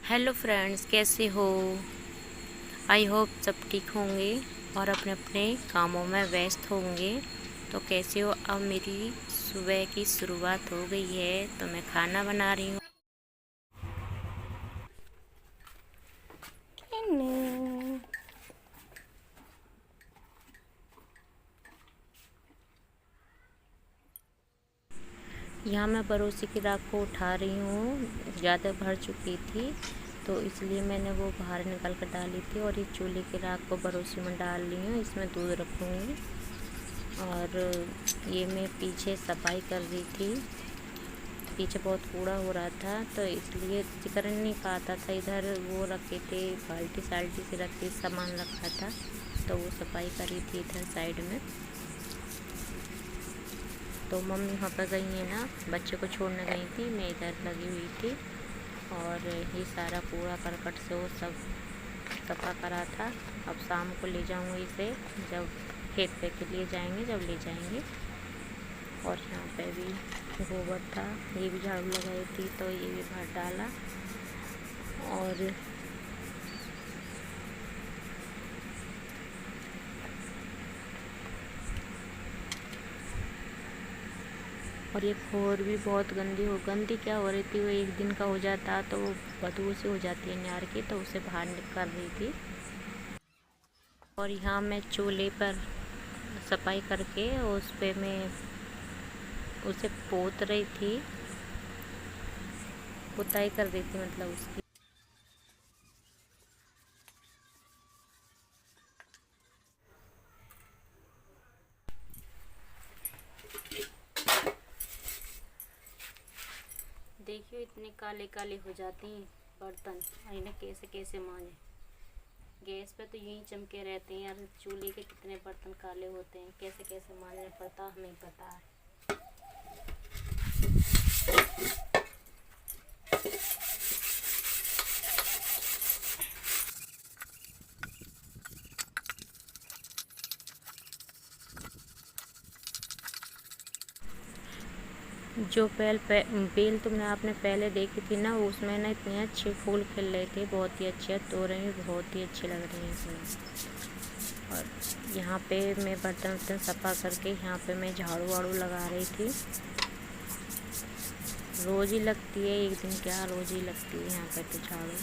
Hello friends, कैसे हो? I hope सब ठीक होंगे और अपने अपने कामों में व्यस्त होंगे। तो कैसे हो? अब मेरी सुबह की शुरुआत हो गई है, तो मैं खाना बना रही हूँ। यहाँ मैं बरोसी की राख को उठा रही हूँ, ज़्यादा भर चुकी थी तो इसलिए मैंने वो बाहर निकाल कर डाली थी। और ये चूल्हे की राख को बरोसी में डाल रही हूँ, इसमें दूध रखूँगी। और ये मैं पीछे सफाई कर रही थी, पीछे बहुत कूड़ा हो रहा था तो इसलिए कर नहीं पाता था। इधर वो रखे थे, बाल्टी साल्टी से रखी सामान रखा था तो वो सफाई करी थी इधर साइड में। तो मम्मी वहाँ पर गई है ना, बच्चे को छोड़ने गई थी, मैं इधर लगी हुई थी। और ये सारा कूड़ा करकट से वो सब सफ़ा करा था। अब शाम को ले जाऊँगी इसे, जब खेत पे के लिए जाएंगे जब ले जाएंगे। और यहाँ पे भी गोबर था, ये भी झाड़ू लगाई थी तो ये भी भर डाला। और ये खोर भी बहुत गंदी क्या हो रही थी, वो एक दिन का हो जाता तो वो बदबू से हो जाती है न्यार की, तो उसे बाहर कर रही थी। और यहाँ मैं चूल्हे पर सफाई करके उस पे मैं उसे पोत रही थी, पुताई कर रही थी मतलब उसकी। देखियो इतने काले काले हो जाते हैं बर्तन, और इन्हें कैसे कैसे मांजे। गैस पे तो यूं ही चमके रहते हैं यार, चूल्हे के कितने बर्तन काले होते हैं, कैसे कैसे मांजना पड़ता हमें पता है। जो बेल तुमने आपने पहले देखी थी ना, उसमें ना इतने अच्छे फूल खिल रहे थे, बहुत ही अच्छे, तोरई भी बहुत ही अच्छी लग रही हैं इसमें। और यहाँ पे मैं बर्तन सफ़ा करके यहाँ पे मैं झाड़ू वाड़ू लगा रही थी। रोज़ ही लगती है, एक दिन क्या रोज़ ही लगती है यहाँ पे तो झाड़ू।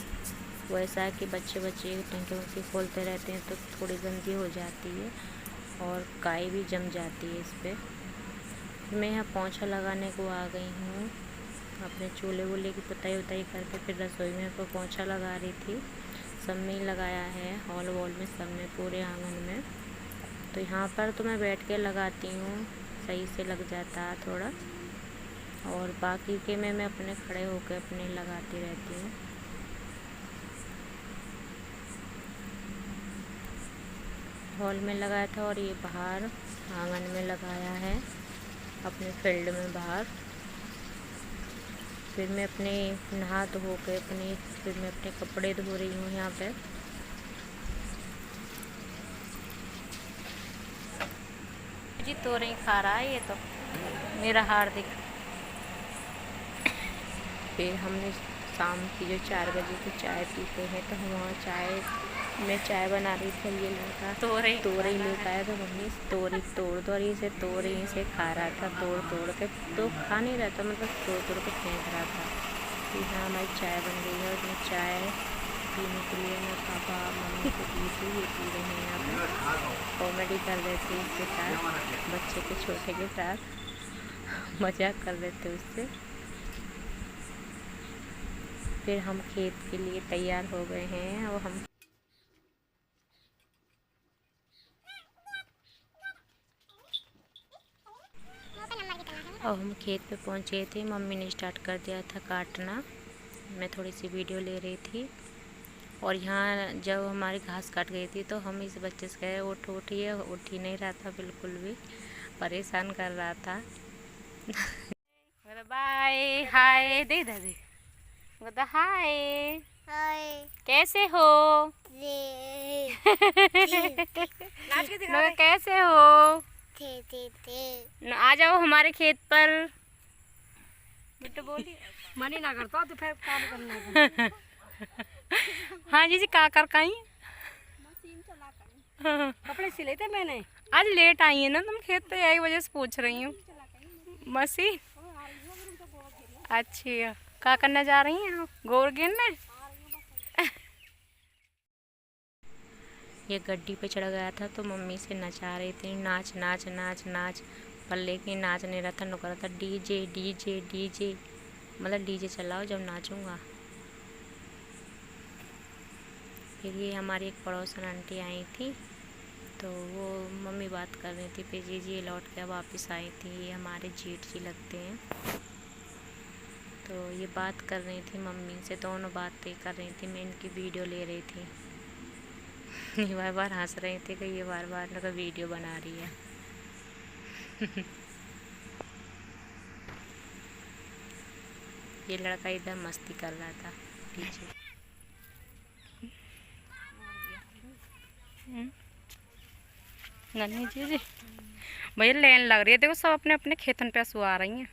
वो ऐसा है कि बच्चे टंकी वंकी खोलते रहते हैं तो थोड़ी गंदी हो जाती है और काई भी जम जाती है इस पर। मैं यहाँ पोंछा लगाने को आ गई हूँ, अपने चूल्हे वूल्हे की पुताई उताई करके फिर रसोई में को पोंछा लगा रही थी। सब में ही लगाया है, हॉल वॉल में, सब में, पूरे आंगन में। तो यहाँ पर तो मैं बैठ के लगाती हूँ, सही से लग जाता है थोड़ा। और बाकी के में मैं अपने खड़े होकर अपने लगाती रहती हूँ। हॉल में लगाया था और ये बाहर आंगन में लगाया है, अपने फील्ड में बाहर। फिर मैं अपने नहा धो के फिर मैं अपने कपड़े धो रही हूँ यहाँ पे। जी तोरई खा रहा है ये तो मेरा हार्दिक। फिर हमने शाम की जो 4 बजे की चाय पीते हैं, तो हम वहाँ मैं चाय बना रही थी। ये लड़का तोरई लेकर आया तो मम्मी तोड़ दो, और इसे तोरई से खा रहा था, तोड़ के तो खा नहीं रहा था, मतलब तोड़ के फेंक रहा था। तो यहाँ हमारी चाय बन गई है और मैं चाय पीने के लिए मैं पापा मम्मी को दी थी, ये पी रहे हैं। यहाँ पर कॉमेडी कर रहे थे इसके साथ, बच्चे के छोटे के साथ मजाक कर रहे थे उससे। फिर हम खेत के लिए तैयार हो गए हैं और हम खेत पे पहुंच गए थे। मम्मी ने स्टार्ट कर दिया था काटना, मैं थोड़ी सी वीडियो ले रही थी। और यहाँ जब हमारी घास कट गई थी तो हम इस बच्चे से कहे उठिए, उठ ही नहीं रहा था, बिल्कुल भी परेशान कर रहा था। बाय हाय दे दे हाय हाय कैसे हो? कैसे हो? आ जाओ हमारे खेत पर। बिट्टू बोली मनी ना करता तो फिर काम करना हाँ जी क्या कर काई कपड़े सिले थे मैंने। आज लेट आई है ना तुम खेत पे, यही वजह से पूछ रही हूँ। मसी अच्छी है। क्या करने जा रही हैं गोबर गिरने? ये गड्डी पे चढ़ गया था तो मम्मी से नचा रही थी, नाच नाच नाच नाच, पर लेकिन नाच नहीं रहा था, नुक रहा था डीजे डीजे डीजे, मतलब डीजे चलाओ जब नाचूंगा। फिर ये हमारी एक पड़ोसन आंटी आई थी तो वो मम्मी बात कर रही थी, फिर जी लौट के वापस आई थी, ये हमारे जेठ जी लगते हैं। तो ये बात कर रही थी मम्मी से, दोनों बातें कर रही थी, मैं इनकी वीडियो ले रही थी। ये बार बार हंस रहे थे कि ये बार बार ना वीडियो बना रही है। ये लड़का इधर मस्ती कर रहा था पीछे। नन्ही जी भैया लेन लग रही है, देखो सब अपने अपने खेतन पे सुहा रही हैं।